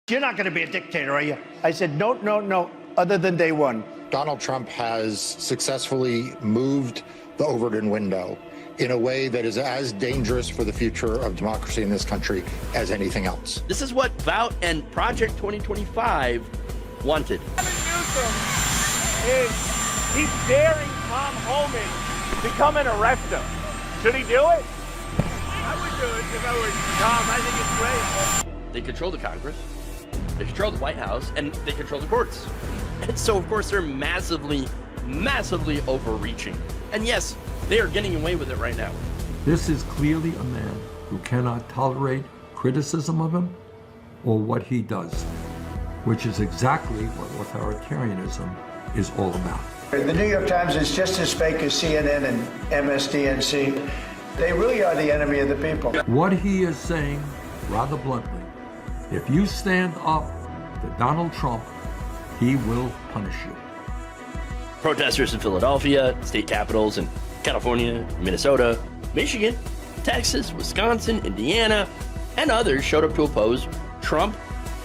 You're not going to be a dictator, are you? I said, no, no, no, other than day one. Donald Trump has successfully moved the Overton window in a way that is as dangerous for the future of democracy in this country as anything else. This is what Vout and Project 2025 wanted. Newsom is he's daring Tom Homan to come and arrest him. Should he do it? I would do it if I were Tom. I think it's great. They control the Congress, they control the White House, and they control the courts. And so, of course, they're massively overreaching. And yes, they are getting away with it right now. This is clearly a man who cannot tolerate criticism of him or what he does, which is exactly what authoritarianism is all about. The New York Times is just as fake as CNN and MSDNC. They really are the enemy of the people. What he is saying, rather bluntly, if you stand up to Donald Trump, he will punish you. Protesters in Philadelphia, state capitals in California, Minnesota, Michigan, Texas, Wisconsin, Indiana, and others showed up to oppose Trump,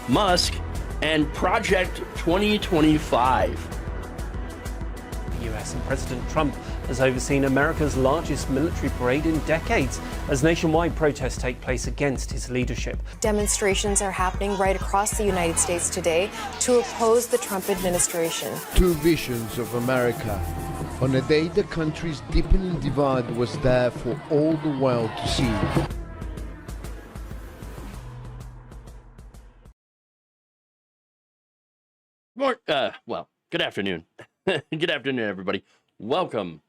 Musk, and Project 2025. The US and President Trump has overseen America's largest military parade in decades as nationwide protests take place against his leadership. Demonstrations are happening right across the United States today to oppose the Trump administration. Two visions of America. On a day the country's deepening divide was there for all the world to see. Good afternoon. Good afternoon, everybody. Welcome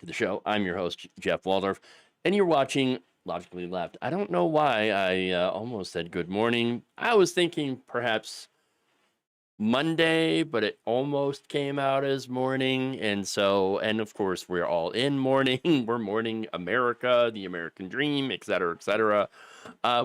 to the show. I'm your host, Jeff Waldorf, and you're watching Logically Left. I don't know why I almost said good morning. I was thinking perhaps Monday, but it almost came out as morning. And of course, we're all in mourning. We're mourning America, the American dream, et cetera,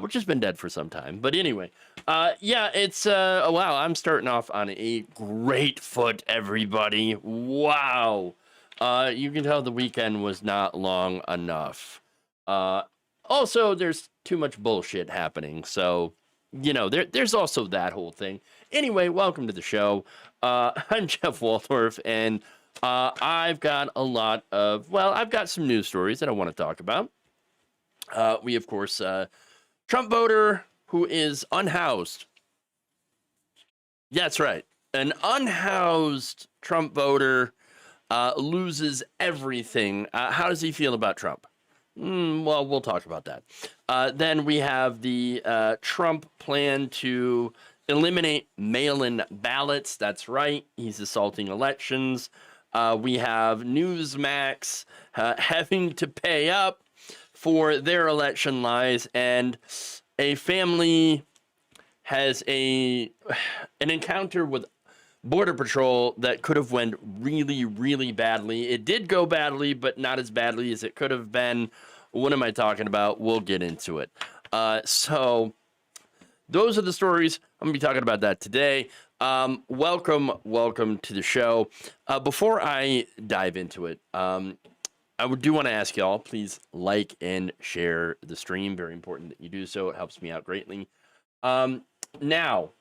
which has been dead for some time. But anyway, it's, wow, I'm starting off on a great foot, everybody. Wow. You can tell the weekend was not long enough. Also, there's too much bullshit happening. So, there's also that whole thing. Anyway, welcome to the show. I'm Jeff Waldorf, and I've got I've got some news stories that I want to talk about. We, of course, Trump voter who is unhoused. Yeah, that's right. An unhoused Trump voter loses everything. How does he feel about Trump? Well, we'll talk about that. Then we have the Trump plan to eliminate mail-in ballots. That's right. He's assaulting elections. We have Newsmax having to pay up for their election lies, and a family has an encounter with Border Patrol that could have went really, really badly. It did go badly, but not as badly as it could have been. What am I talking about? We'll get into it. So those are the stories. I'm going to be talking about that today. Welcome to the show. Before I dive into it, I do want to ask y'all, please like and share the stream. Very important that you do so. It helps me out greatly. Now,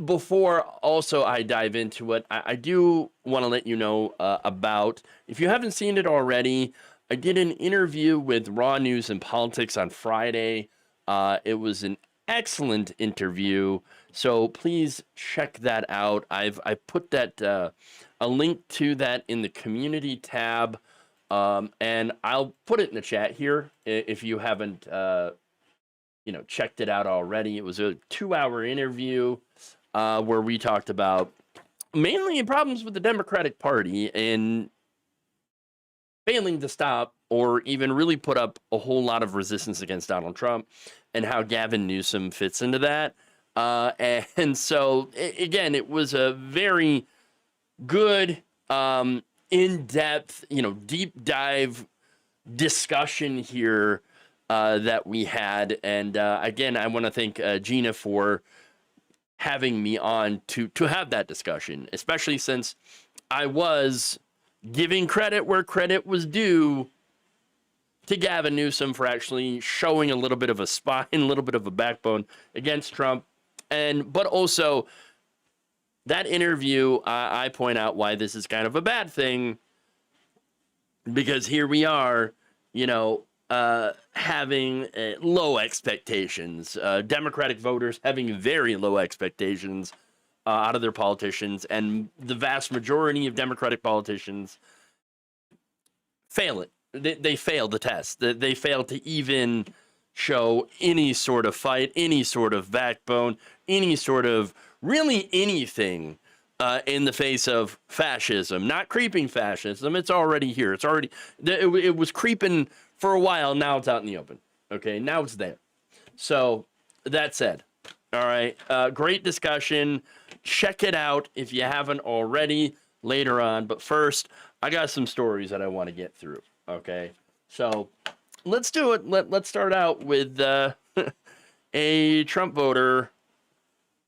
before also I dive into it, I do want to let you know about, if you haven't seen it already, I did an interview with Raw News and Politics on Friday. It was an excellent interview, so please check that out. I put that a link to that in the community tab, and I'll put it in the chat here if you haven't checked it out already. It was a 2-hour interview where we talked about mainly problems with the Democratic Party and failing to stop or even really put up a whole lot of resistance against Donald Trump, and how Gavin Newsom fits into that. And so, again, it was a very good, in-depth, deep dive discussion here that we had. And again, I want to thank Gina for having me on to have that discussion, especially since I was giving credit where credit was due to Gavin Newsom for actually showing a little bit of a spine, a little bit of a backbone against Trump. But also that interview, I point out why this is kind of a bad thing, because here we are, having low expectations, Democratic voters having very low expectations out of their politicians, and the vast majority of Democratic politicians fail it. They fail the test. They fail to even show any sort of fight, any sort of backbone, any sort of really anything in the face of fascism. Not creeping fascism. It's already here. It was creeping for a while. Now it's out in the open. Okay, now it's there. So that said, all right, great discussion. Check it out if you haven't already later on. But first, I got some stories that I want to get through. Okay, so let's do it. Let's start out with a Trump voter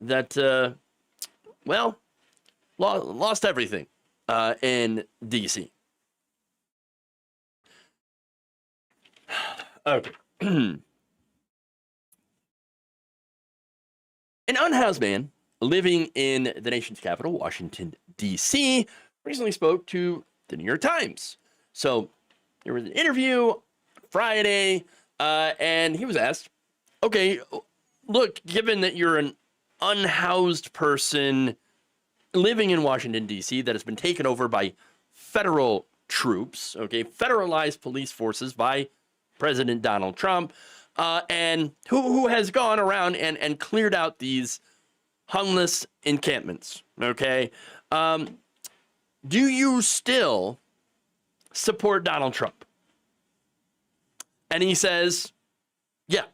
that, lost everything in D.C. Okay. An unhoused man living in the nation's capital, Washington, D.C., recently spoke to the New York Times. So there was an interview Friday, and he was asked, okay, look, given that you're an unhoused person living in Washington, D.C., that has been taken over by federal troops, okay, federalized police forces by President Donald Trump, and who has gone around and cleared out these homeless encampments, okay? Do you still support Donald Trump? And he says, yeah,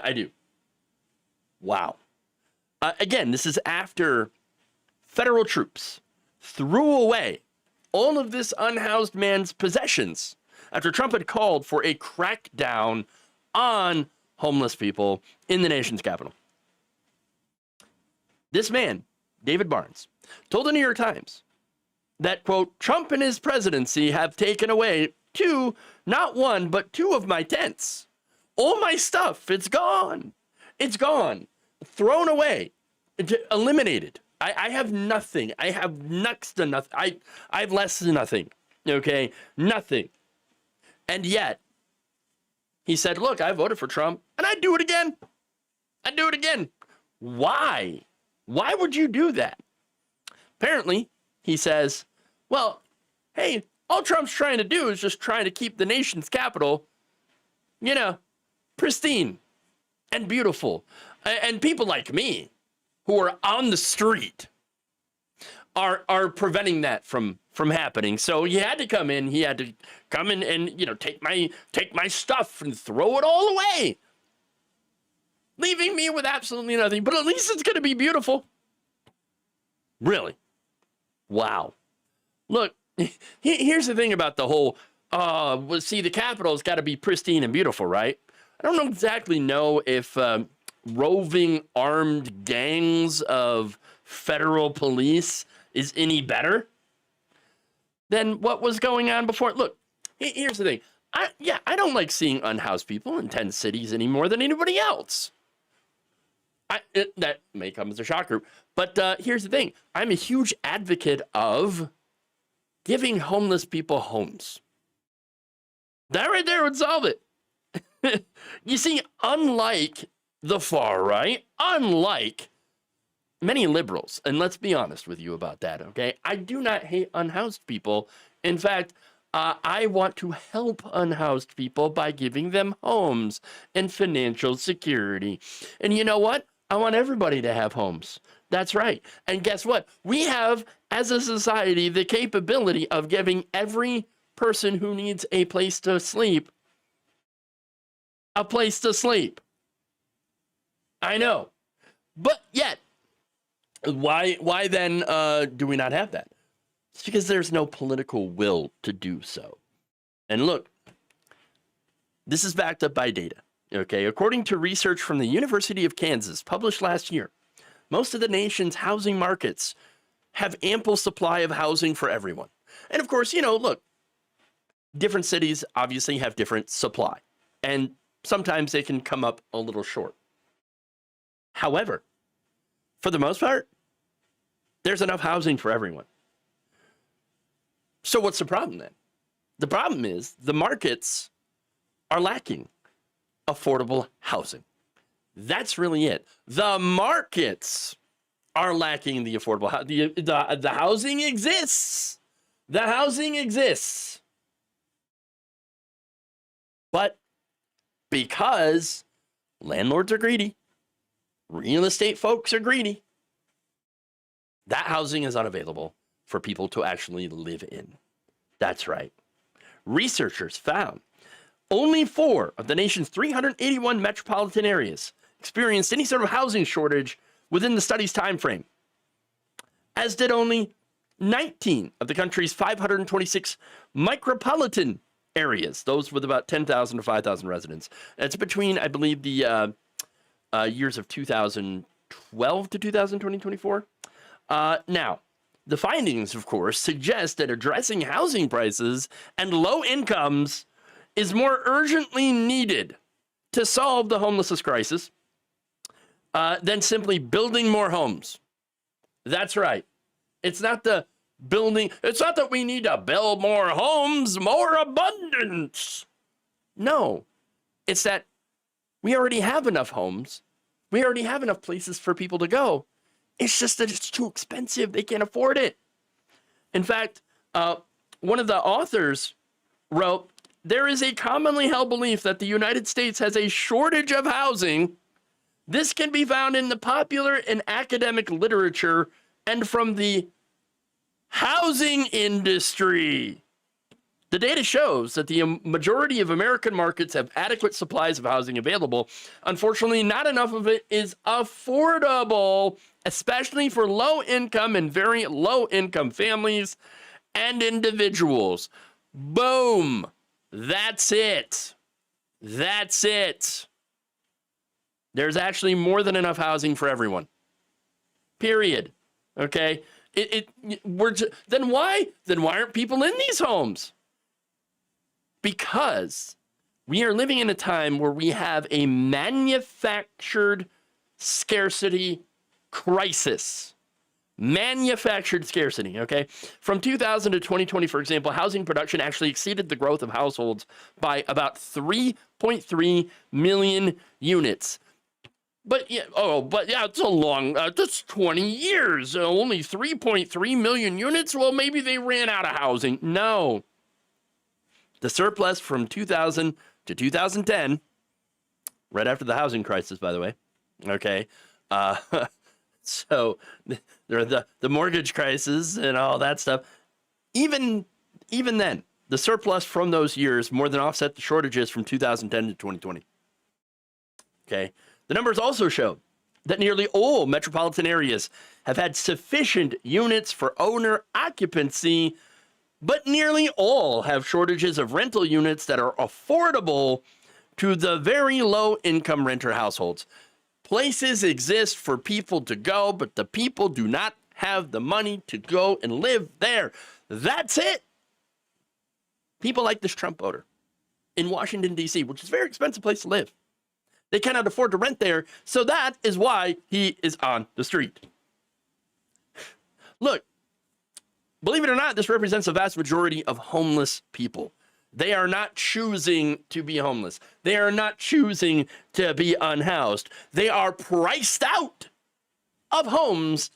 I do. Wow. Again, this is after federal troops threw away all of this unhoused man's possessions after Trump had called for a crackdown on homeless people in the nation's capital. This man, David Barnes, told the New York Times that, quote, Trump and his presidency have taken away not one, but two of my tents. All my stuff, it's gone. It's gone. Thrown away. Eliminated. I have nothing. I have next to nothing. I have less than nothing. Okay? Nothing. And yet, he said, look, I voted for Trump, and I'd do it again. I'd do it again. Why? Why would you do that? Apparently, he says, well, hey, all Trump's trying to do is just trying to keep the nation's capital, pristine and beautiful. And people like me who are on the street are preventing that from happening. So he had to come in. He had to come in and take my stuff and throw it all away, leaving me with absolutely nothing. But at least it's going to be beautiful. Really? Wow. Look, here's the thing about the whole. The Capitol's got to be pristine and beautiful, right? I don't exactly know if roving armed gangs of federal police is any better than what was going on before. Look, here's the thing. I don't like seeing unhoused people in 10 cities any more than anybody else. That may come as a shocker, but here's the thing. I'm a huge advocate of giving homeless people homes. That right there would solve it. You see, unlike the far right, unlike many liberals, and let's be honest with you about that, okay? I do not hate unhoused people. In fact, I want to help unhoused people by giving them homes and financial security. And you know what? I want everybody to have homes. That's right. And guess what? We have, as a society, the capability of giving every person who needs a place to sleep a place to sleep. I know. But yet, why then do we not have that? It's because there's no political will to do so. And look, this is backed up by data. Okay, according to research from the University of Kansas published last year, most of the nation's housing markets have ample supply of housing for everyone. And of course, look, different cities obviously have different supply, and sometimes they can come up a little short. However, for the most part, there's enough housing for everyone. So what's the problem then? The problem is the markets are lacking affordable housing. That's really it. The markets are lacking the affordable housing. The housing exists. The housing exists. But because landlords are greedy, real estate folks are greedy, that housing is unavailable for people to actually live in. That's right. Researchers found only 4 of the nation's 381 metropolitan areas experienced any sort of housing shortage within the study's time frame, as did only 19 of the country's 526 micropolitan areas, those with about 10,000 to 5,000 residents. It's between, I believe, the years of 2012 to 2024. Now, the findings, of course, suggest that addressing housing prices and low incomes is more urgently needed to solve the homelessness crisis than simply building more homes. That's right. It's not the building. It's not that we need to build more homes, more abundance. No, it's that we already have enough homes. We already have enough places for people to go. It's just that it's too expensive. They can't afford it. In fact, one of the authors wrote, there is a commonly held belief that the United States has a shortage of housing. This can be found in the popular and academic literature and from the housing industry. The data shows that the majority of American markets have adequate supplies of housing available. Unfortunately, not enough of it is affordable, especially for low-income and very low-income families and individuals. Boom. That's it. That's it. There's actually more than enough housing for everyone. Period. Okay? Then why aren't people in these homes? Because we are living in a time where we have a manufactured scarcity crisis. Manufactured scarcity, okay? From 2000 to 2020, for example, housing production actually exceeded the growth of households by about 3.3 million units. But yeah, it's a long, that's 20 years, only 3.3 million units? Well, maybe they ran out of housing. No. The surplus from 2000 to 2010, right after the housing crisis, by the way, okay? So the mortgage crisis and all that stuff, even then, the surplus from those years more than offset the shortages from 2010 to 2020. Okay? The numbers also show that nearly all metropolitan areas have had sufficient units for owner occupancy, but nearly all have shortages of rental units that are affordable to the very low-income renter households. Places exist for people to go, but the people do not have the money to go and live there. That's it. People like this Trump voter in Washington, D.C., which is a very expensive place to live. They cannot afford to rent there, so that is why he is on the street. Look, believe it or not, this represents a vast majority of homeless people. They are not choosing to be homeless. They are not choosing to be unhoused. They are priced out of homes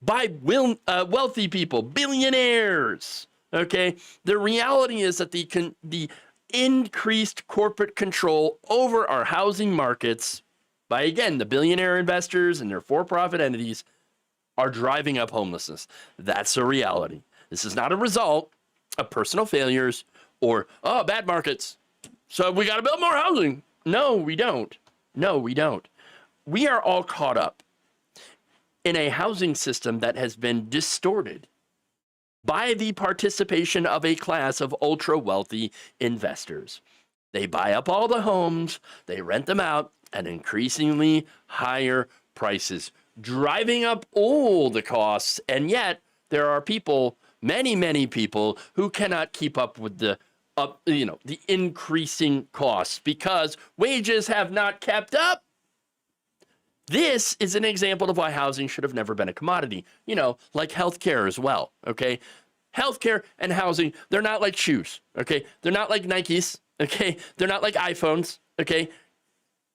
by wealthy people, billionaires. Okay? The reality is that the increased corporate control over our housing markets by, again, the billionaire investors and their for-profit entities are driving up homelessness. That's a reality. This is not a result of personal failures or, bad markets, so we got to build more housing. No, we don't. No, we don't. We are all caught up in a housing system that has been distorted by the participation of a class of ultra-wealthy investors. They buy up all the homes, they rent them out at increasingly higher prices, driving up all the costs, and yet there are people, many people, who cannot keep up with the the increasing costs because wages have not kept up. This is an example of why housing should have never been a commodity, like healthcare as well, okay? Healthcare and housing, they're not like shoes, okay? They're not like Nikes, okay? They're not like iPhones, okay?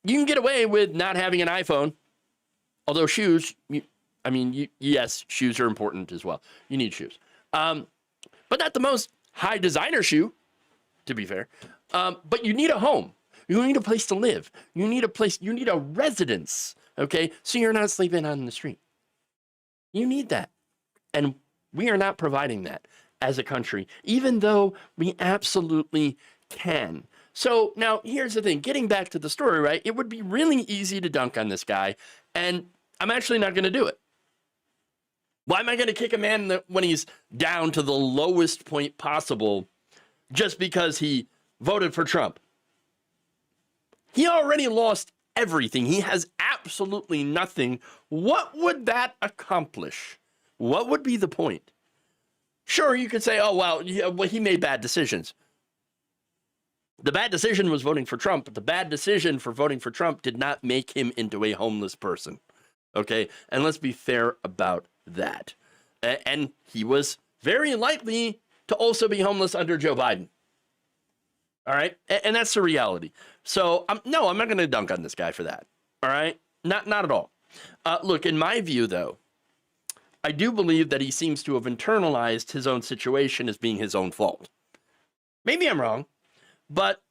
You can get away with not having an iPhone, although shoes, yes, shoes are important as well. You need shoes. But not the most high designer shoe, to be fair. But you need a home. You need a place to live. You need a residence, okay? So you're not sleeping on the street. You need that. And we are not providing that as a country, even though we absolutely can. So now here's the thing, getting back to the story, right? It would be really easy to dunk on this guy, and I'm actually not going to do it. Why am I going to kick a man when he's down to the lowest point possible just because he voted for Trump? He already lost everything. He has absolutely nothing. What would that accomplish? What would be the point? Sure, you could say, oh, well, he made bad decisions. The bad decision was voting for Trump, but the bad decision for voting for Trump did not make him into a homeless person. Okay? And let's be fair about that. And he was very likely to also be homeless under Joe Biden. All right? And that's the reality. So, no, I'm not going to dunk on this guy for that. All right? Not at all. Look, in my view, though, I do believe that he seems to have internalized his own situation as being his own fault. Maybe I'm wrong, but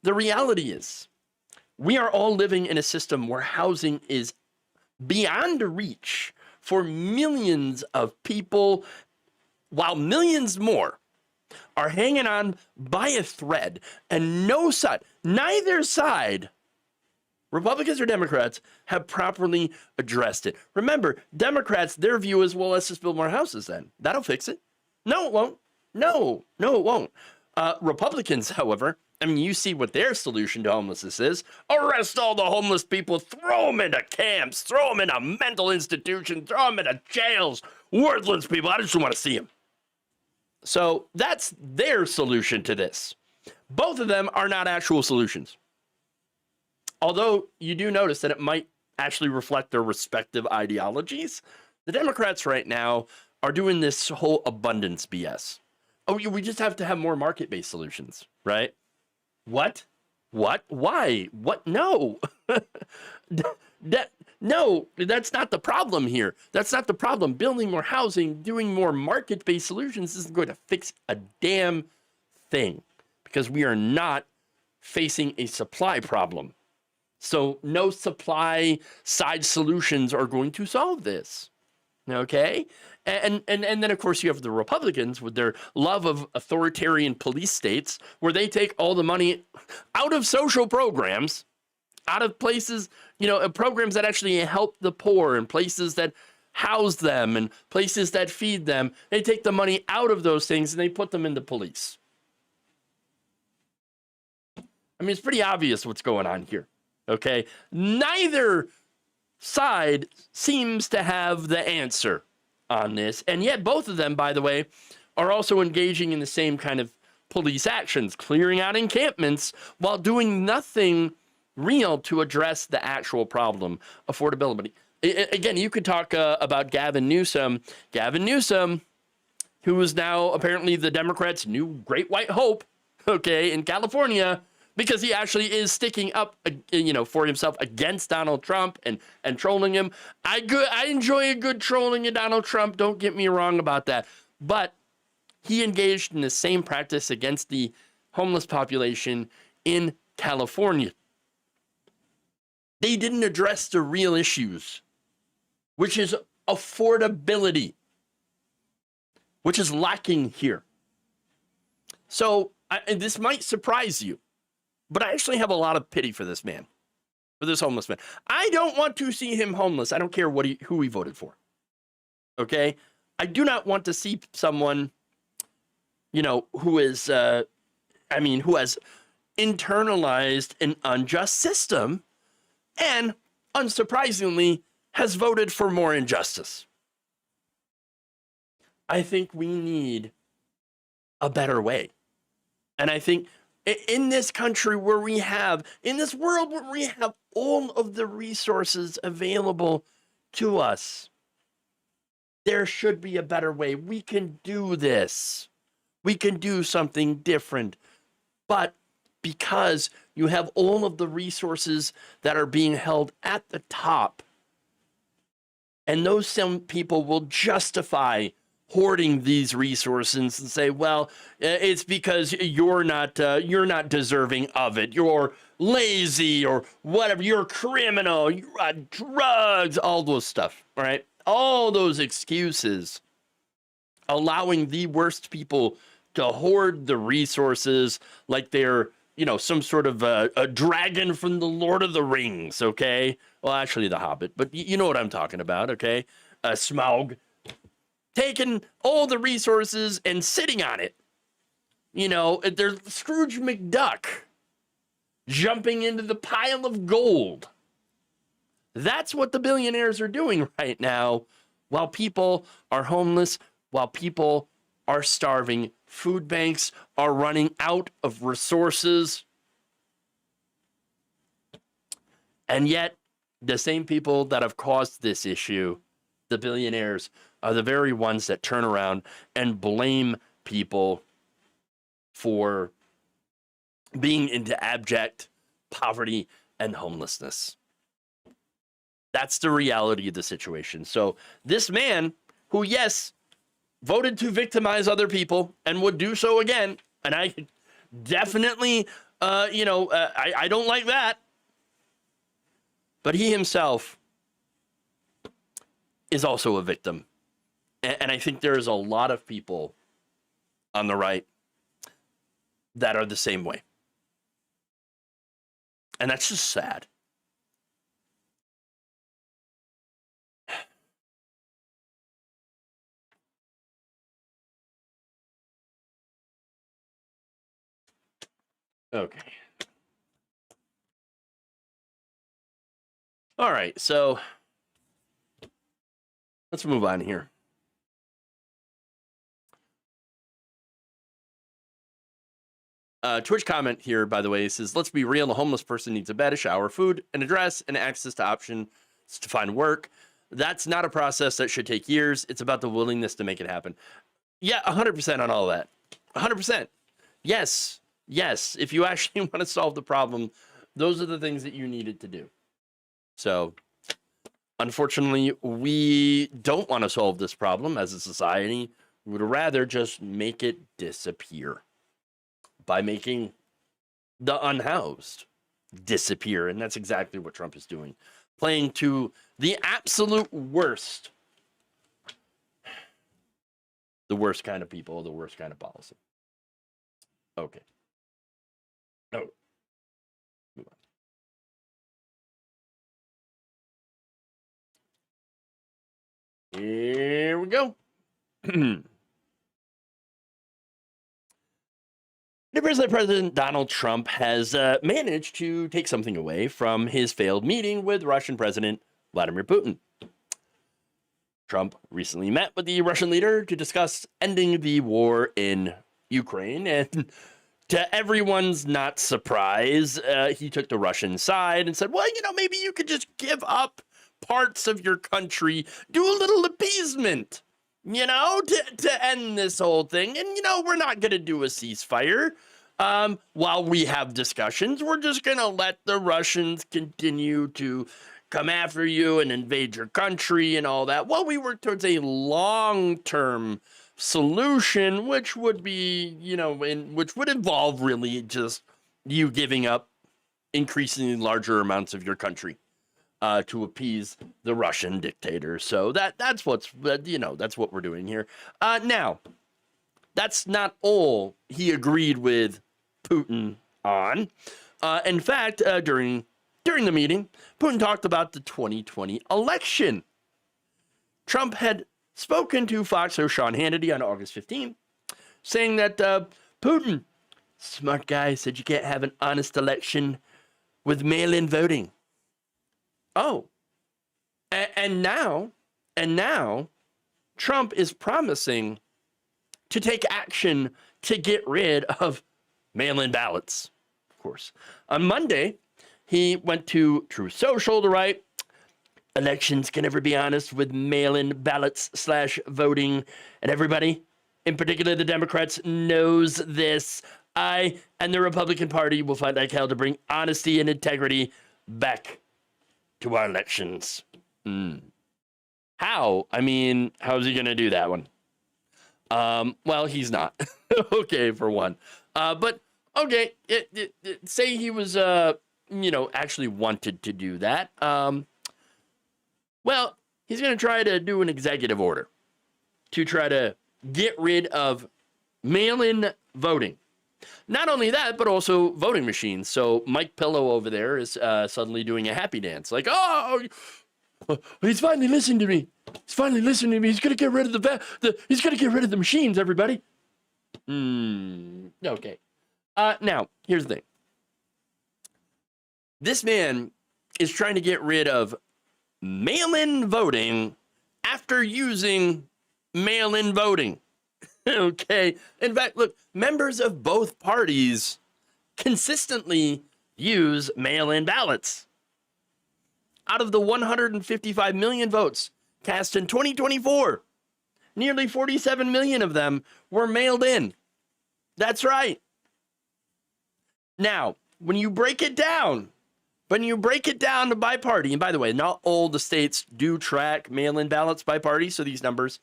the reality is we are all living in a system where housing is beyond reach for millions of people, while millions more are hanging on by a thread, and neither side, Republicans or Democrats, have properly addressed it. Remember, Democrats, their view is, well, let's just build more houses then. That'll fix it. No, it won't. No, it won't. Republicans, however, you see what their solution to homelessness is. Arrest all the homeless people, throw them into camps, throw them into mental institutions, throw them into jails. Worthless people, I just want to see them. So that's their solution to this. Both of them are not actual solutions. Although you do notice that it might actually reflect their respective ideologies. The Democrats right now are doing this whole abundance BS. Oh, we just have to have more market-based solutions, right? What? Why? What? No. No, that's not the problem here. That's not the problem. Building more housing, doing more market-based solutions isn't going to fix a damn thing because we are not facing a supply problem. So no supply side solutions are going to solve this. Okay? And then, of course, you have the Republicans with their love of authoritarian police states where they take all the money out of social programs, out of places, programs that actually help the poor and places that house them and places that feed them. They take the money out of those things and they put them into police. It's pretty obvious what's going on here. Okay? Neither side seems to have the answer on this. And yet both of them, by the way, are also engaging in the same kind of police actions, clearing out encampments while doing nothing real to address the actual problem, affordability. Again, you could talk about Gavin Newsom. Gavin Newsom, who is now apparently the Democrats' new great white hope, okay, in California, because he actually is sticking up, for himself against Donald Trump and trolling him. I enjoy a good trolling of Donald Trump. Don't get me wrong about that. But he engaged in the same practice against the homeless population in California. They didn't address the real issues, which is affordability, which is lacking here. So this might surprise you. But I actually have a lot of pity for this man, for this homeless man. I don't want to see him homeless. I don't care who he voted for. Okay? I do not want to see someone, who is, who has internalized an unjust system and, unsurprisingly, has voted for more injustice. I think we need a better way. And I think in this country where we have, in this world where we have all of the resources available to us, there should be a better way. We can do this. We can do something different. But because you have all of the resources that are being held at the top, and those some people will justify hoarding these resources and say, well, it's because you're not deserving of it. You're lazy or whatever. You're a criminal. You're on drugs, all those stuff, all right? All those excuses, allowing the worst people to hoard the resources like they're, some sort of a dragon from the Lord of the Rings, okay? Well, actually the Hobbit, but you know what I'm talking about, okay? Smaug. Taking all the resources and sitting on it. There's Scrooge McDuck jumping into the pile of gold. That's what the billionaires are doing right now while people are homeless, while people are starving. Food banks are running out of resources. And yet, the same people that have caused this issue, the billionaires, are the very ones that turn around and blame people for being into abject poverty and homelessness. That's the reality of the situation. So this man, who, yes, voted to victimize other people and would do so again, and I definitely, I don't like that. But he himself is also a victim. And I think there's a lot of people on the right that are the same way. And that's just sad. Okay. All right, so let's move on here. Twitch comment here, by the way, says, let's be real, the homeless person needs a bed, a shower, food, an address, and access to options to find work. That's not a process that should take years. It's about the willingness to make it happen. Yeah, 100% on all that. 100%. Yes. If you actually want to solve the problem, those are the things that you needed to do. So, unfortunately, we don't want to solve this problem as a society. We would rather just make it disappear by making the unhoused disappear. And that's exactly what Trump is doing. Playing to the absolute worst. The worst kind of people, the worst kind of policy. Okay. Oh. Move on. Here we go. President Donald Trump has managed to take something away from his failed meeting with Russian President Vladimir Putin. Trump recently met with the Russian leader to discuss ending the war in Ukraine, and to everyone's not surprise, he took the Russian side and said, well, maybe you could just give up parts of your country, do a little appeasement, to end this whole thing. And, we're not going to do a ceasefire while we have discussions. We're just going to let the Russians continue to come after you and invade your country and all that, while we work towards a long-term solution, which would be, which would involve really just you giving up increasingly larger amounts of your country to appease the Russian dictator. So that's what we're doing here. Now, that's not all he agreed with Putin on. In fact, during the meeting, Putin talked about the 2020 election. Trump had spoken to Fox host Sean Hannity on August 15th, saying that Putin, smart guy, said you can't have an honest election with mail-in voting. Oh, and now Trump is promising to take action to get rid of mail-in ballots, of course. On Monday, he went to Truth Social to write, elections can never be honest with mail-in ballots / voting. And everybody, in particular the Democrats, knows this. I and the Republican Party will fight like hell to bring honesty and integrity back to our elections. How? I mean, how's he going to do that one? Well, he's not. Okay, for one. But, okay, say he was, actually wanted to do that. Well, he's going to try to do an executive order to try to get rid of mail-in voting. Not only that, but also voting machines. So Mike Pillow over there is suddenly doing a happy dance. Like, oh, he's finally listening to me. He's finally listening to me. He's going to get rid of he's going to get rid of the machines, everybody. Okay. Now, here's the thing. This man is trying to get rid of mail-in voting after using mail-in voting. Okay. In fact, look, members of both parties consistently use mail-in ballots. Out of the 155 million votes cast in 2024, nearly 47 million of them were mailed in. That's right. Now, when you break it down by party, and by the way, not all the states do track mail-in ballots by party, so these numbers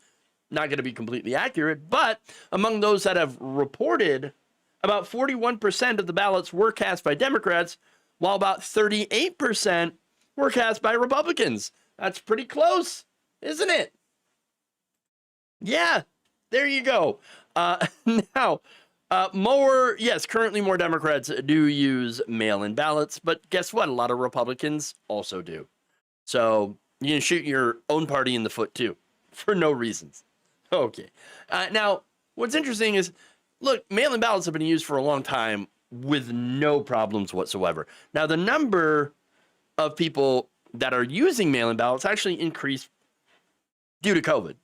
not going to be completely accurate, but among those that have reported, about 41% of the ballots were cast by Democrats, while about 38% were cast by Republicans. That's pretty close, isn't it? Yeah, there you go. Now, currently more Democrats do use mail-in ballots, but guess what? A lot of Republicans also do. So you can shoot your own party in the foot too, for no reasons. Okay. Now, what's interesting is, look, mail-in ballots have been used for a long time with no problems whatsoever. Now, the number of people that are using mail-in ballots actually increased due to COVID.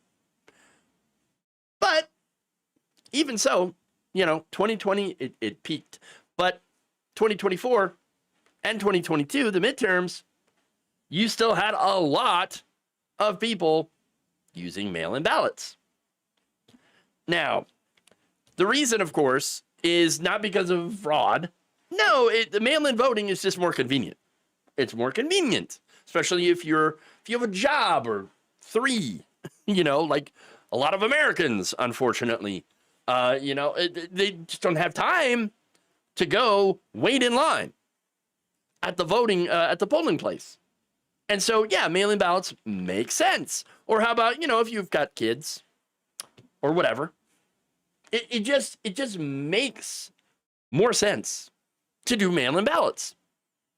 But even so, 2020, it peaked. But 2024 and 2022, the midterms, you still had a lot of people using mail-in ballots. Now, the reason, of course, is not because of fraud. No, the mail-in voting is just more convenient. It's more convenient, especially if you have a job or three, like a lot of Americans, unfortunately. They just don't have time to go wait in line at the polling place. And so, yeah, mail-in ballots make sense. Or how about, if you've got kids or whatever, it just makes more sense to do mail-in ballots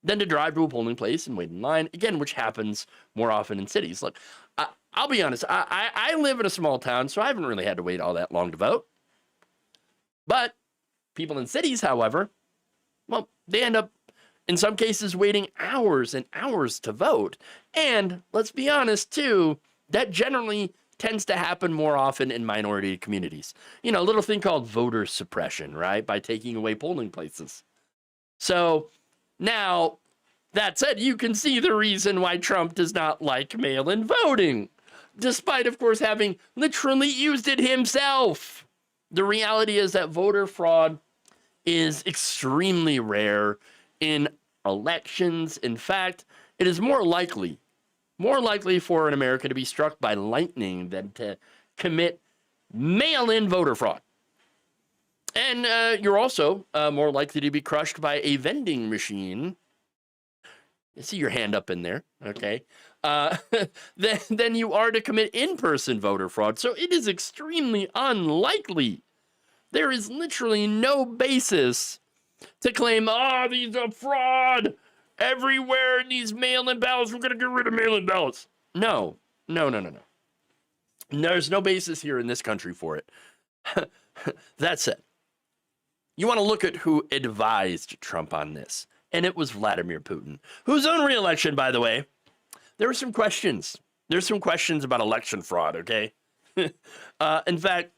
than to drive to a polling place and wait in line, again, which happens more often in cities. Look, I'll be honest, I live in a small town, so I haven't really had to wait all that long to vote. But people in cities, however, well, they end up, in some cases, waiting hours and hours to vote. And let's be honest, too, that generally tends to happen more often in minority communities. A little thing called voter suppression, right? By taking away polling places. So now, that said, you can see the reason why Trump does not like mail-in voting, despite, of course, having literally used it himself. The reality is that voter fraud is extremely rare in elections. In fact, it is more likely for an American to be struck by lightning than to commit mail-in voter fraud. And you're also more likely to be crushed by a vending machine. I see your hand up in there, okay? Than you are to commit in-person voter fraud. So it is extremely unlikely. There is literally no basis to claim, these are fraud everywhere in these mail-in ballots. We're going to get rid of mail-in ballots. No. There's no basis here in this country for it. That said, you want to look at who advised Trump on this. And it was Vladimir Putin, whose own re-election, by the way, there were some questions. There's some questions about election fraud, okay? In fact,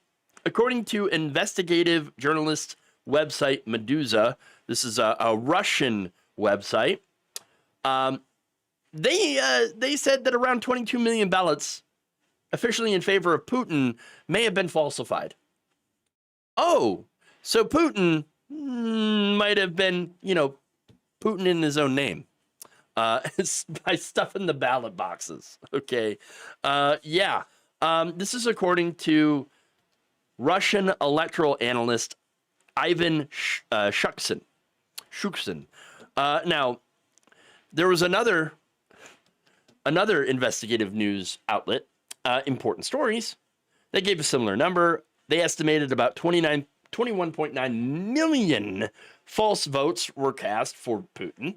according to investigative journalist website Medusa. This is a Russian website. They said that around 22 million ballots officially in favor of Putin may have been falsified. Oh, so Putin might have been, Putin in his own name by stuffing the ballot boxes. Okay. This is according to Russian electoral analyst Ivan Shuksin. Now, there was another investigative news outlet, Important Stories. They gave a similar number. They estimated about 21.9 million false votes were cast for Putin.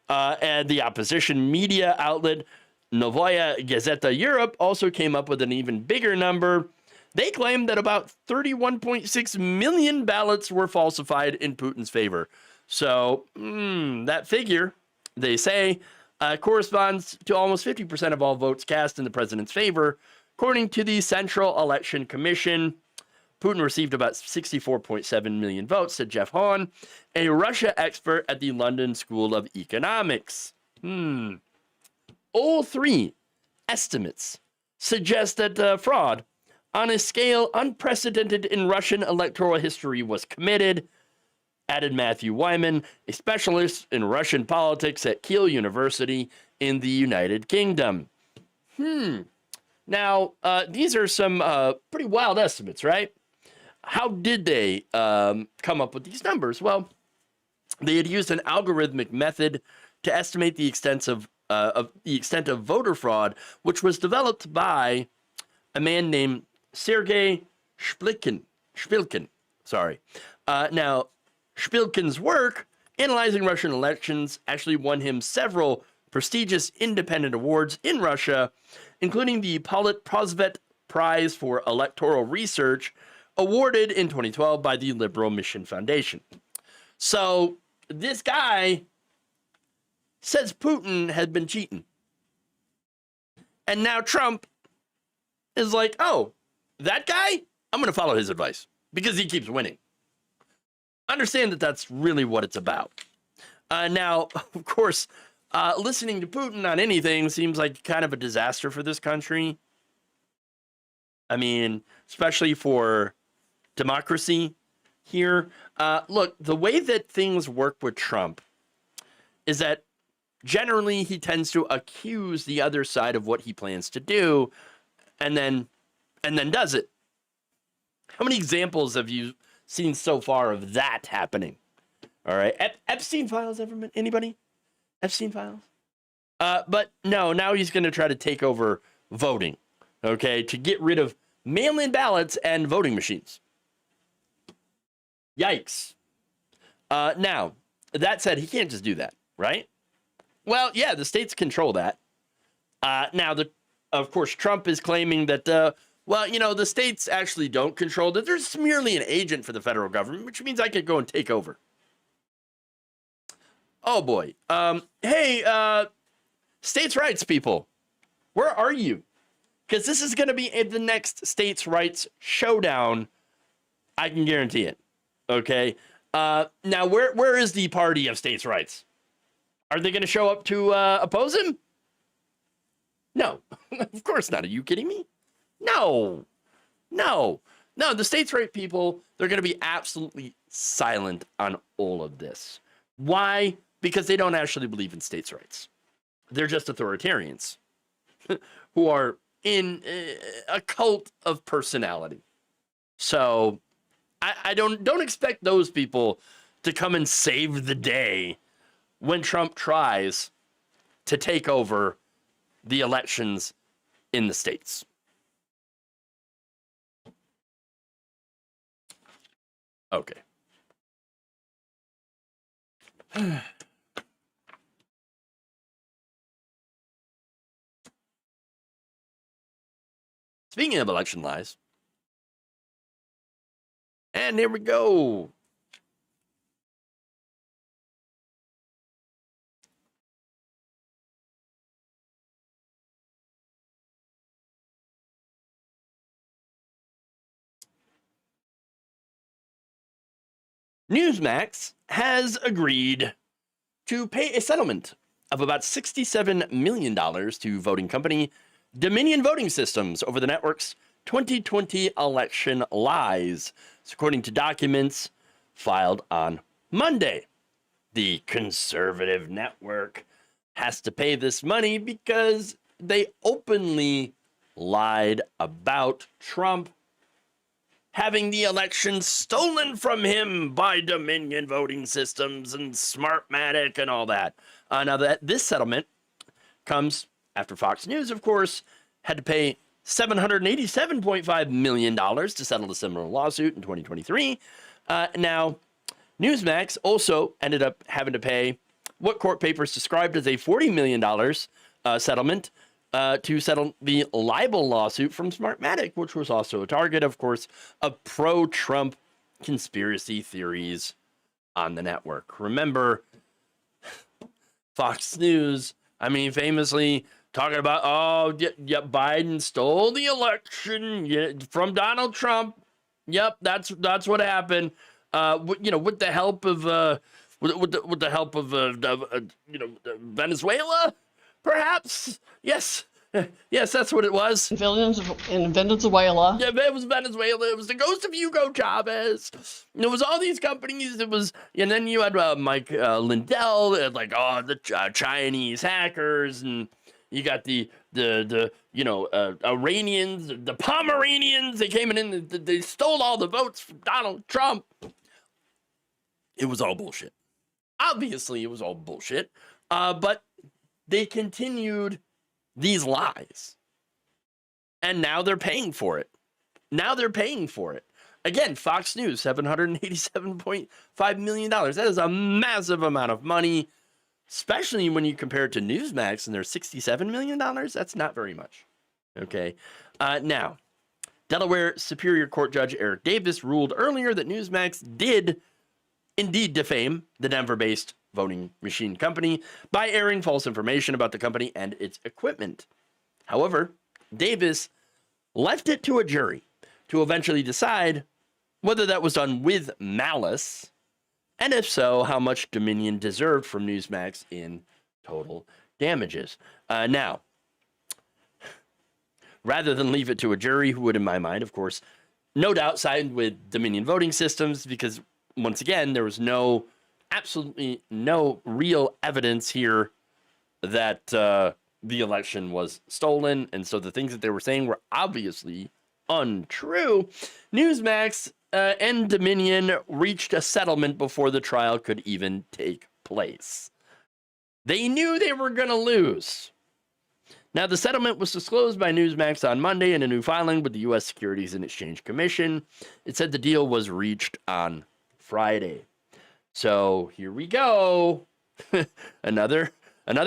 And the opposition media outlet Novaya Gazeta Europe also came up with an even bigger number. They claimed that about 31.6 million ballots were falsified in Putin's favor. So that figure, they say, corresponds to almost 50% of all votes cast in the president's favor. According to the Central Election Commission, Putin received about 64.7 million votes, said Jeff Hahn, a Russia expert at the London School of Economics. All three estimates suggest that fraud on a scale unprecedented in Russian electoral history was committed, added Matthew Wyman, a specialist in Russian politics at Kiel University in the United Kingdom. Now, these are some pretty wild estimates, right? How did they come up with these numbers? Well, they had used an algorithmic method to estimate the extent of voter fraud, which was developed by a man named Sergei Shpilkin. Now, Shpilkin's work analyzing Russian elections actually won him several prestigious independent awards in Russia, including the Politprosvet Prize for Electoral Research, awarded in 2012 by the Liberal Mission Foundation. So this guy says Putin has been cheating. And now Trump is like, oh, that guy? I'm going to follow his advice because he keeps winning. Understand that that's really what it's about. Now, of course, listening to Putin on anything seems like kind of a disaster for this country. I mean, especially for democracy here. Look, the way that things work with Trump is that generally he tends to accuse the other side of what he plans to do and then does it. How many examples have you seen so far of that happening? All right. Epstein files, anybody? Epstein files? But no, now he's going to try to take over voting, okay, to get rid of mail-in ballots and voting machines. Yikes. Now, that said, he can't just do that, right? Well, yeah, the states control that. Now, of course, Trump is claiming that, the states actually don't control that. There's merely an agent for the federal government, which means I could go and take over. Oh, boy. Hey, states' rights people, where are you? Because this is going to be the next states' rights showdown. I can guarantee it. Okay. Now, where is the party of states' rights? Are they going to show up to oppose him? No, of course not. Are you kidding me? No. The states' right people, they're going to be absolutely silent on all of this. Why? Because they don't actually believe in states' rights. They're just authoritarians who are in a cult of personality. So I don't expect those people to come and save the day when Trump tries to take over the elections in the states. Okay. Speaking of election lies, and here we go. Newsmax has agreed to pay a settlement of about $67 million to voting company Dominion Voting Systems over the network's 2020 election lies, according to documents filed on Monday. The conservative network has to pay this money because they openly lied about Trump having the election stolen from him by Dominion Voting Systems and Smartmatic and all that. Now, this settlement comes after Fox News, of course, had to pay $787.5 million to settle a similar lawsuit in 2023. Now, Newsmax also ended up having to pay what court papers described as a $40 million settlement to settle the libel lawsuit from Smartmatic, which was also a target, of course, of pro-Trump conspiracy theories on the network. Remember, Fox News, famously talking about, Biden stole the election from Donald Trump. Yep, that's what happened. With the help of with the help of Venezuela, perhaps. Yes, that's what it was. In Venezuela. Yeah, it was Venezuela. It was the ghost of Hugo Chavez. And it was all these companies. It was, and then you had Mike Lindell, the Chinese hackers, and you got the Iranians, the Pomeranians. They came in, they stole all the votes from Donald Trump. It was all bullshit. Obviously, it was all bullshit. But they continued these lies. And now they're paying for it. Again, Fox News, $787.5 million. That is a massive amount of money, especially when you compare it to Newsmax and their $67 million. That's not very much. Okay. Now, Delaware Superior Court Judge Eric Davis ruled earlier that Newsmax did indeed defame the Denver-based voting machine company by airing false information about the company and its equipment. However, Davis left it to a jury to eventually decide whether that was done with malice, and if so, how much Dominion deserved from Newsmax in total damages. Now, rather than leave it to a jury, who would, in my mind, of course, no doubt side with Dominion Voting Systems, because once again, there was absolutely no real evidence here that the election was stolen, and so the things that they were saying were obviously untrue. Newsmax and Dominion reached a settlement before the trial could even take place. They knew they were going to lose. Now, the settlement was disclosed by Newsmax on Monday in a new filing with the U.S. Securities and Exchange Commission. It said the deal was reached on Friday. So here we go. another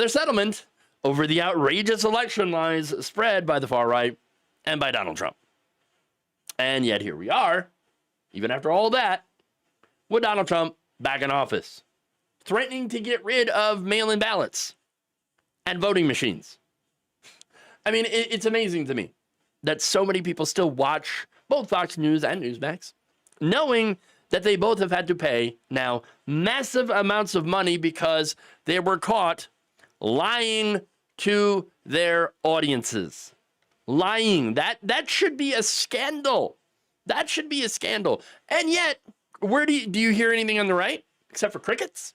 settlement over the outrageous election lies spread by the far right and by Donald Trump. And yet here we are, even after all that, with Donald Trump back in office, threatening to get rid of mail-in ballots and voting machines. It's amazing to me that so many people still watch both Fox News and Newsmax, knowing that they both have had to pay now massive amounts of money because they were caught lying to their audiences. Lying. That should be a scandal. That should be a scandal. And yet, where do you hear anything on the right except for crickets?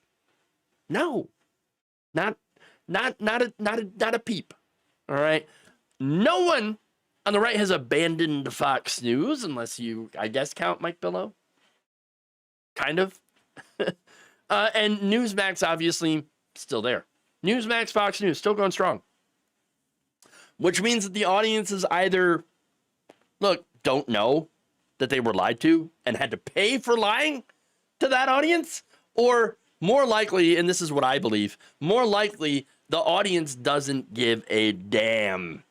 No. Not a peep. All right. No one on the right has abandoned Fox News unless you, I guess, count Mike Billow. Kind of. And Newsmax, obviously, still there. Newsmax, Fox News, still going strong. Which means that the audiences either, don't know that they were lied to and had to pay for lying to that audience, or more likely, and this is what I believe, more likely the audience doesn't give a damn.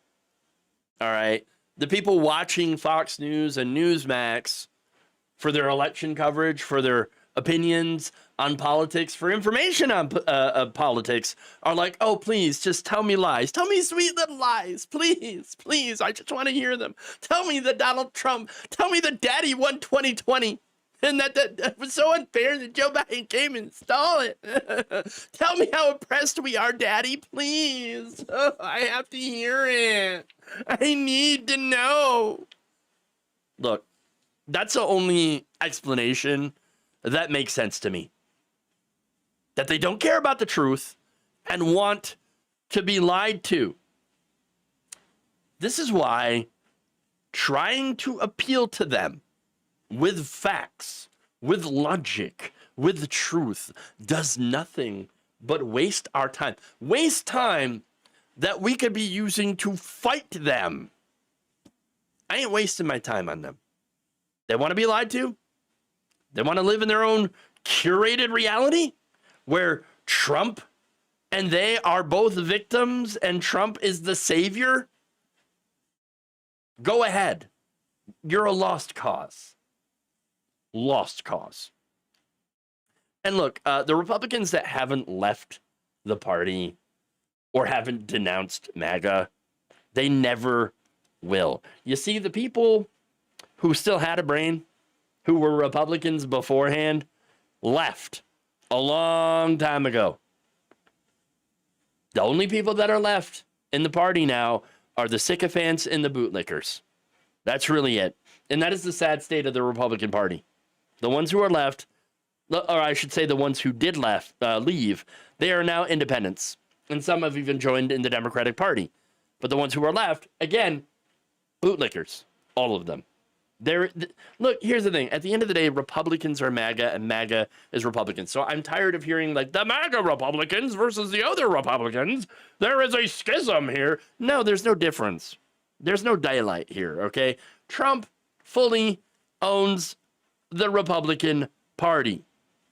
All right? The people watching Fox News and Newsmax for their election coverage, for their opinions on politics, for information on politics, are like, oh, please, just tell me lies. Tell me sweet little lies. Please, please, I just want to hear them. Tell me that Donald Trump, tell me that Daddy won 2020. And that was so unfair that Joe Biden came and stole it. Tell me how oppressed we are, Daddy, please. Oh, I have to hear it. I need to know. Look, that's the only explanation that makes sense to me. That they don't care about the truth and want to be lied to. This is why trying to appeal to them with facts, with logic, with truth does nothing but waste our time. Waste time that we could be using to fight them. I ain't wasting my time on them. They want to be lied to? They want to live in their own curated reality where Trump and they are both victims and Trump is the savior? Go ahead. You're a lost cause. Lost cause. And look, the Republicans that haven't left the party or haven't denounced MAGA, they never will. You see, the people who still had a brain, who were Republicans beforehand, left a long time ago. The only people that are left in the party now are the sycophants and the bootlickers. That's really it. And that is the sad state of the Republican Party. The ones who are left, or I should say the ones who did leave, they are now independents. And some have even joined in the Democratic Party. But the ones who are left, again, bootlickers. All of them. Look, here's the thing. At the end of the day, Republicans are MAGA and MAGA is Republicans. So I'm tired of hearing like the MAGA Republicans versus the other Republicans. There is a schism here. No, there's no difference. There's no daylight here, okay? Trump fully owns the Republican Party.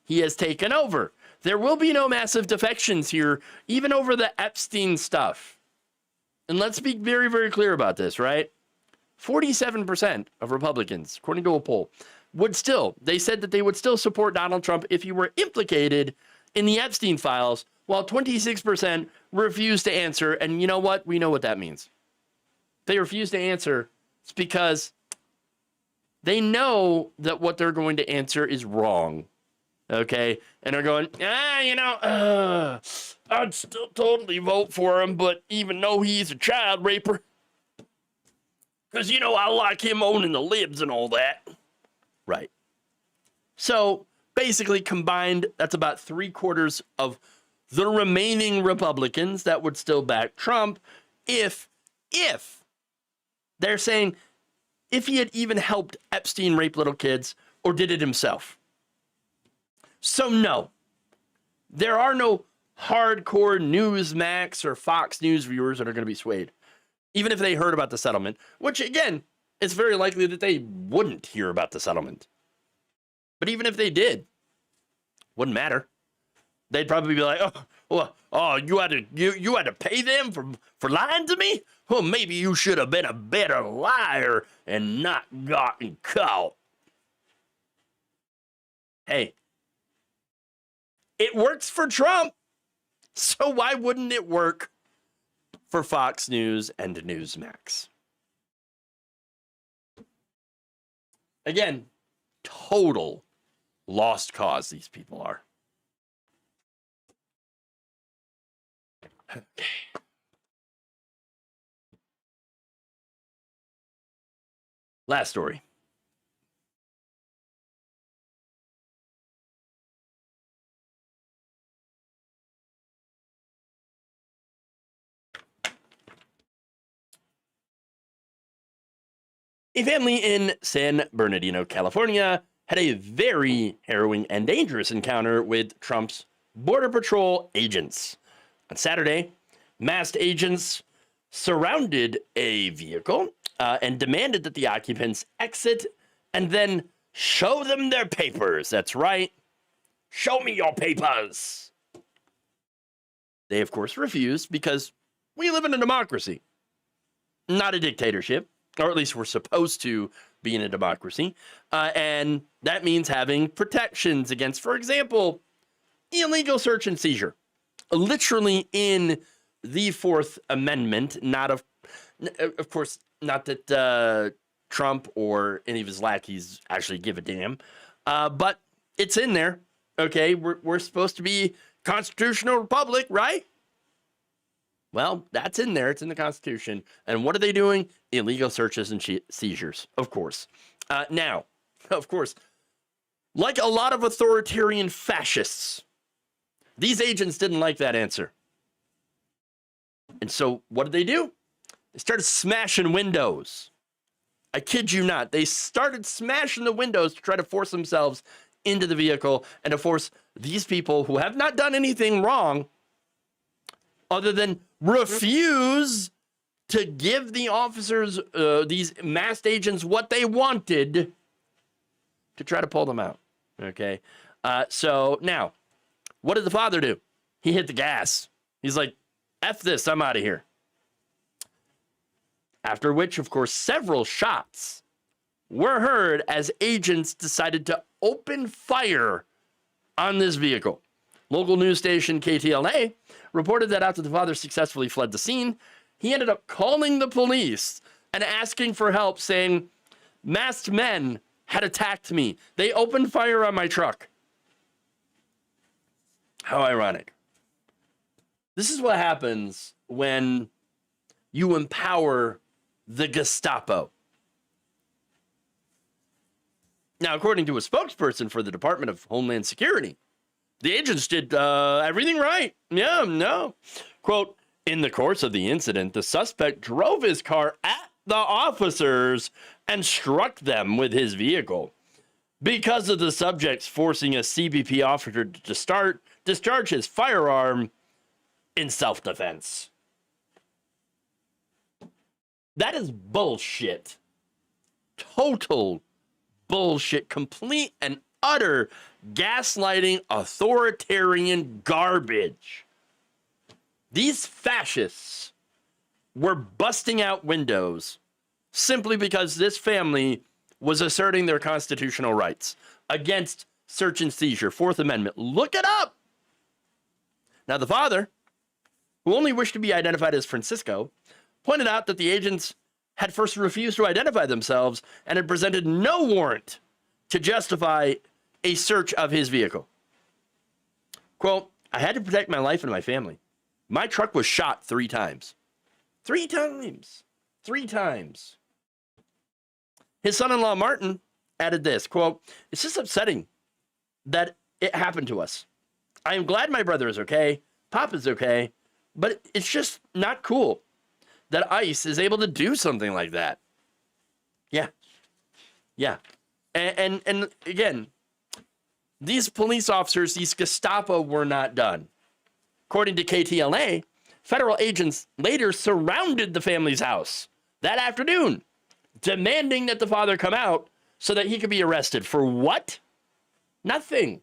He has taken over. There will be no massive defections here, even over the Epstein stuff. And let's be very, very clear about this, right? 47% of Republicans, according to a poll, they said that they would still support Donald Trump if he were implicated in the Epstein files, while 26% refused to answer. And you know what? We know what that means. They refuse to answer. It's because they know that what they're going to answer is wrong. Okay? And they're going, I'd still totally vote for him, but even though he's a child raper, because, I like him owning the libs and all that. Right. So, basically, combined, that's about 3/4 of the remaining Republicans that would still back Trump if they're saying if he had even helped Epstein rape little kids or did it himself. So, no. There are no hardcore Newsmax or Fox News viewers that are going to be swayed. Even if they heard about the settlement, which, again, it's very likely that they wouldn't hear about the settlement. But even if they did, wouldn't matter. They'd probably be like, you had to pay them for lying to me? Well, maybe you should have been a better liar and not gotten caught. Hey, it works for Trump, so why wouldn't it work for Fox News and Newsmax? Again, total lost cause these people are. Okay. Last story. A family in San Bernardino, California, had a very harrowing and dangerous encounter with Trump's Border Patrol agents. On Saturday, masked agents surrounded a vehicle and demanded that the occupants exit and then show them their papers. That's right. Show me your papers. They, of course, refused because we live in a democracy, not a dictatorship. Or at least we're supposed to be in a democracy. And that means having protections against, for example, illegal search and seizure. Literally in the Fourth Amendment, of course, not that Trump or any of his lackeys actually give a damn. But it's in there. Okay, we're supposed to be constitutional republic, right? Well, that's in there. It's in the Constitution. And what are they doing? Illegal searches and seizures, of course. Now, of course, like a lot of authoritarian fascists, these agents didn't like that answer. And so what did they do? They started smashing windows. I kid you not. They started smashing the windows to try to force themselves into the vehicle and to force these people who have not done anything wrong other than refuse to give the officers, these masked agents, what they wanted, to try to pull them out. Okay. So now, what did the father do? He hit the gas. He's like, F this, I'm out of here. After which, of course, several shots were heard as agents decided to open fire on this vehicle. Local news station KTLA reported that after the father successfully fled the scene, he ended up calling the police and asking for help, saying, masked men had attacked me. They opened fire on my truck. How ironic. This is what happens when you empower the Gestapo. Now, according to a spokesperson for the Department of Homeland Security, the agents did everything right. Yeah, no. Quote, in the course of the incident, the suspect drove his car at the officers and struck them with his vehicle. Because of the subjects forcing a CBP officer to discharge his firearm in self-defense. That is bullshit. Total bullshit. Complete and utter gaslighting, authoritarian garbage. These fascists were busting out windows simply because this family was asserting their constitutional rights against search and seizure, Fourth Amendment. Look it up. Now, the father, who only wished to be identified as Francisco, pointed out that the agents had first refused to identify themselves and had presented no warrant to justify a search of his vehicle. Quote, I had to protect my life and my family. My truck was shot 3 times. 3 times. 3 times. His son-in-law, Martin, added this, quote, it's just upsetting that it happened to us. I am glad my brother is okay. Pop is okay. But it's just not cool that ICE is able to do something like that. Yeah. Yeah. And again, these police officers, these Gestapo were not done. According to KTLA, federal agents later surrounded the family's house that afternoon, demanding that the father come out so that he could be arrested. For what? Nothing.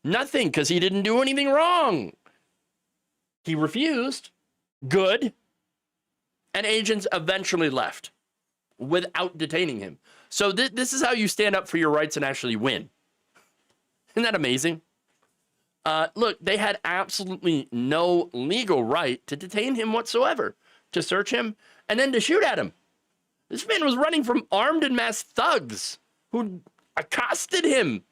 Nothing, because he didn't do anything wrong. He refused. Good. And agents eventually left without detaining him. So this is how you stand up for your rights and actually win. Isn't that amazing? Look, they had absolutely no legal right to detain him whatsoever, to search him, and then to shoot at him. This man was running from armed and masked thugs who accosted him,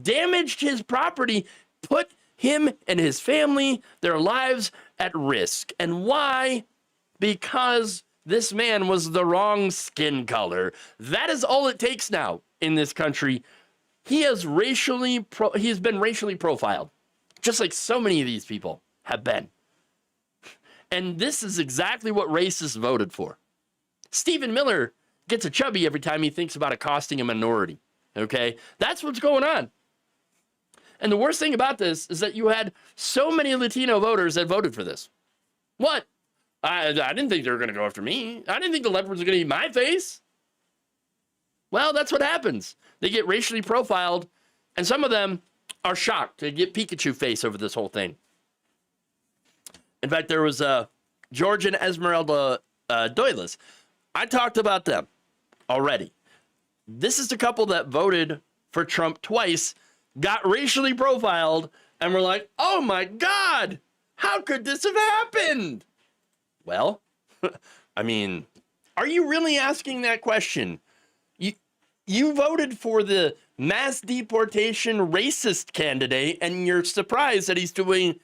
damaged his property, put him and his family, their lives at risk. And why? Because this man was the wrong skin color. That is all it takes now in this country. He has been racially profiled, just like so many of these people have been. And this is exactly what racists voted for. Stephen Miller gets a chubby every time he thinks about accosting a minority. Okay? That's what's going on. And the worst thing about this is that you had so many Latino voters that voted for this. What? I didn't think they were going to go after me. I didn't think the leopards were going to eat my face. Well, that's what happens. They get racially profiled, and some of them are shocked to get Pikachu face over this whole thing. In fact, there was George and Esmeralda Doyles. I talked about them already. This is the couple that voted for Trump twice, got racially profiled, and were like, oh my God, how could this have happened? Well, I mean, are you really asking that question? You voted for the mass deportation racist candidate, and you're surprised that he's doing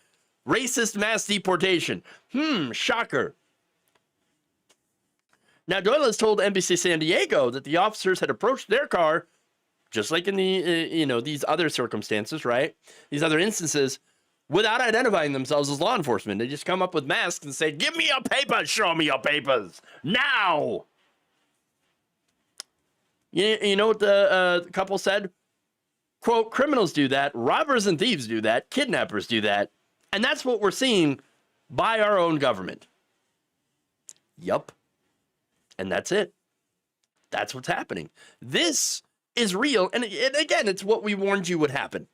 racist mass deportation. Shocker. Now, Doyle has told NBC San Diego that the officers had approached their car, just like in the, these other circumstances, right? These other instances, without identifying themselves as law enforcement. They just come up with masks and say, give me your papers, show me your papers, now. You know what the couple said? Quote, criminals do that, robbers and thieves do that, kidnappers do that, and that's what we're seeing by our own government. Yup. And that's it. That's what's happening. This is real, and again, it's what we warned you would happen.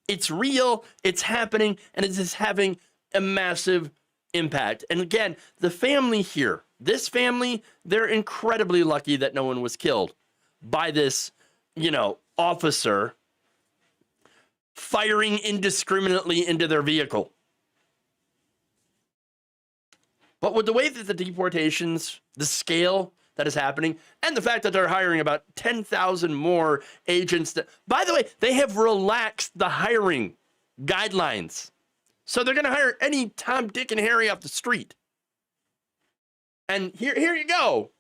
It's real, it's happening, and it is having a massive impact. And again, the family here, this family, they're incredibly lucky that no one was killed by this, officer firing indiscriminately into their vehicle. But with the way that the deportations, the scale that is happening, and the fact that they're hiring about 10,000 more agents, by the way, they have relaxed the hiring guidelines. So they're going to hire any Tom, Dick, and Harry off the street. And here you go.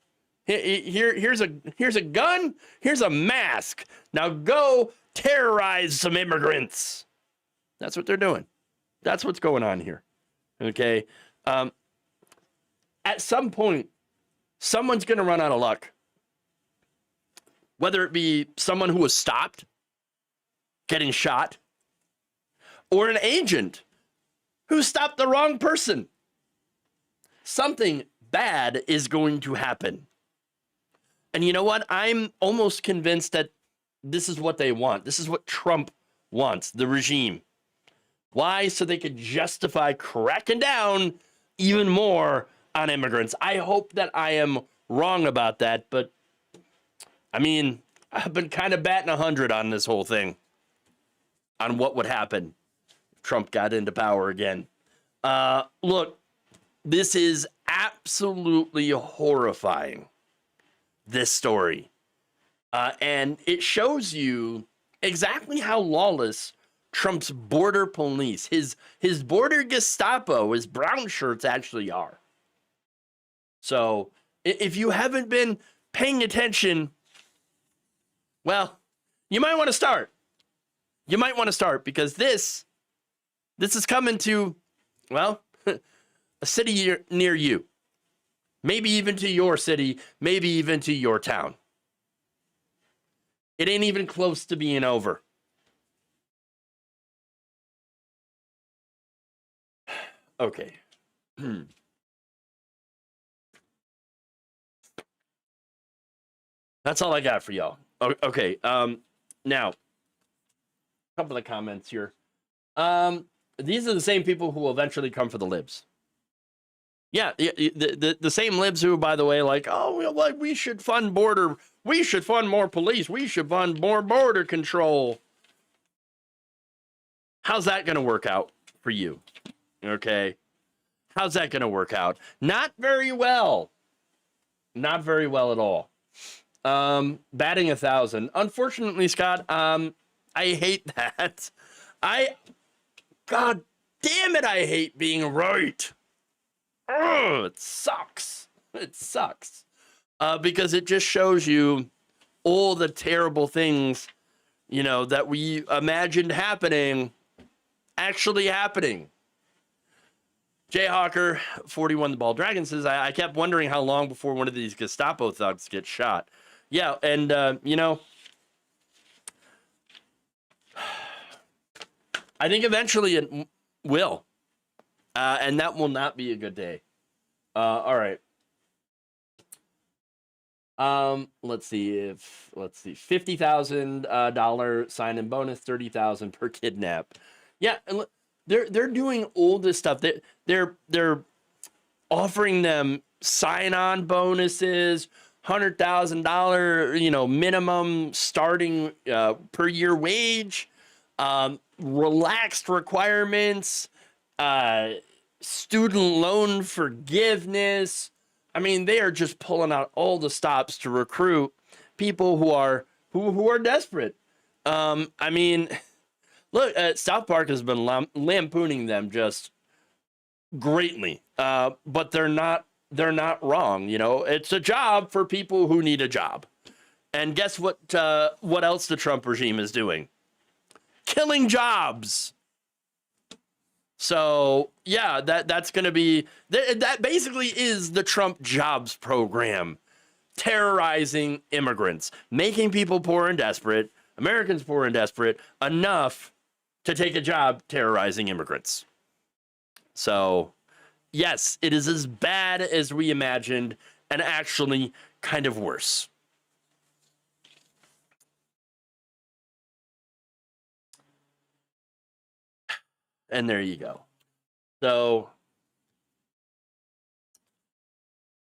Here's a gun. Here's a mask. Now go terrorize some immigrants. That's what they're doing. That's what's going on here. Okay. At some point, someone's going to run out of luck. Whether it be someone who was stopped getting shot, or an agent who stopped the wrong person. Something bad is going to happen. And you know what? I'm almost convinced that this is what they want. This is what Trump wants, the regime. Why? So they could justify cracking down even more on immigrants. I hope that I am wrong about that, but I mean, I've been kind of batting 100 on this whole thing, on what would happen if Trump got into power again. Look, this is absolutely horrifying, this story. And it shows you exactly how lawless Trump's border police, his border Gestapo, his brown shirts actually are. So if you haven't been paying attention, well, you might want to start. You might want to start, because this is coming to, well, a city near you. Maybe even to your city, maybe even to your town. It ain't even close to being over. Okay. That's all I got for y'all. Okay. Now, a couple of comments here. These are the same people who will eventually come for the libs. Yeah, the same libs who, by the way, like, oh, well, we should fund border. We should fund more police. We should fund more border control. How's that going to work out for you? Okay. How's that going to work out? Not very well. Not very well at all. Batting 1,000. Unfortunately, Scott, I hate that. God damn it, I hate being right. Ugh, it sucks. It sucks. Because it just shows you all the terrible things, that we imagined happening, actually happening. Jayhawker 41 the Ball Dragon says, I kept wondering how long before one of these Gestapo thugs gets shot. Yeah, and I think eventually it will. And that will not be a good day. All right. Let's see, $50,000 sign-in bonus, $30,000 per kidnap. Yeah, and they're doing all this stuff. They're offering them sign-on bonuses, $100,000, minimum starting per year wage, relaxed requirements, student loan forgiveness. I mean, they are just pulling out all the stops to recruit people who are desperate. I mean, look, South Park has been lampooning them just greatly, but they're not wrong. You know, it's a job for people who need a job. And guess what else the Trump regime is doing? Killing jobs. So yeah, that's going to be that basically is the Trump jobs program, terrorizing immigrants, making people poor and desperate, Americans poor and desperate enough to take a job terrorizing immigrants. So yes, it is as bad as we imagined, and actually kind of worse. And there you go. So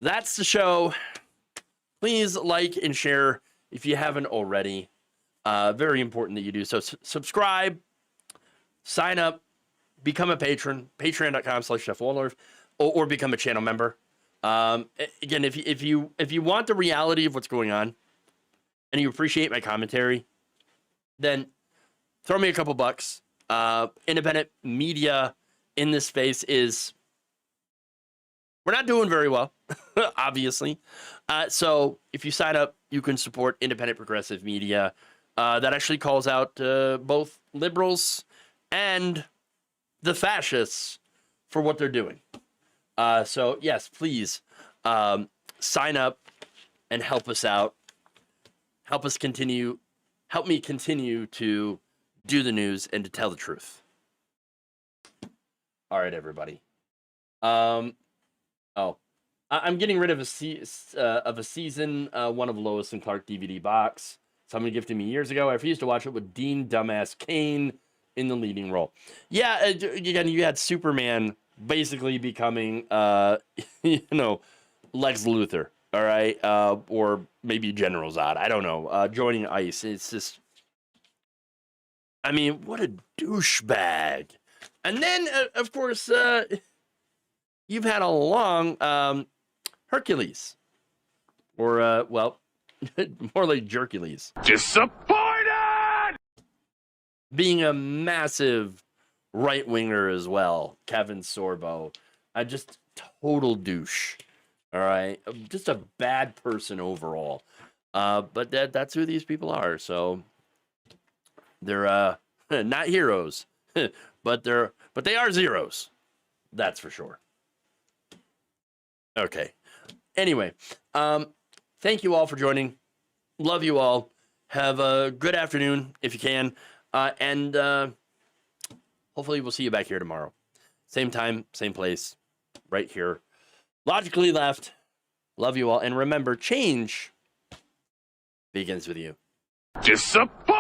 that's the show. Please like and share if you haven't already. Very important that you do so. Subscribe, sign up, become a patron, patreon.com/jeffwaldorf, or become a channel member. Again, if you want the reality of what's going on and you appreciate my commentary, then throw me a couple bucks. Independent media in this space we're not doing very well, obviously. So if you sign up, you can support independent progressive media that actually calls out both liberals and the fascists for what they're doing. So yes, please sign up and help us out. Help me continue to do the news and to tell the truth. All right, everybody. I'm getting rid of a season 1 of Lois and Clark DVD box. Someone gifted me years ago. I refused to watch it with Dean Dumbass Kane in the leading role. Yeah, again, you had Superman basically becoming, Lex Luthor. All right, or maybe General Zod. I don't know. Joining ICE. It's just. I mean, what a douchebag. And then, of course, you've had all along Hercules. Or, more like Jercules. Disappointed! Being a massive right-winger as well. Kevin Sorbo. Just total douche. All right? Just a bad person overall. But that's who these people are, so... They're not heroes, but they are zeros. That's for sure. Okay. Anyway, thank you all for joining. Love you all. Have a good afternoon if you can, and hopefully we'll see you back here tomorrow. Same time, same place, right here. Logically Left. Love you all, and remember, change begins with you. Disappointed!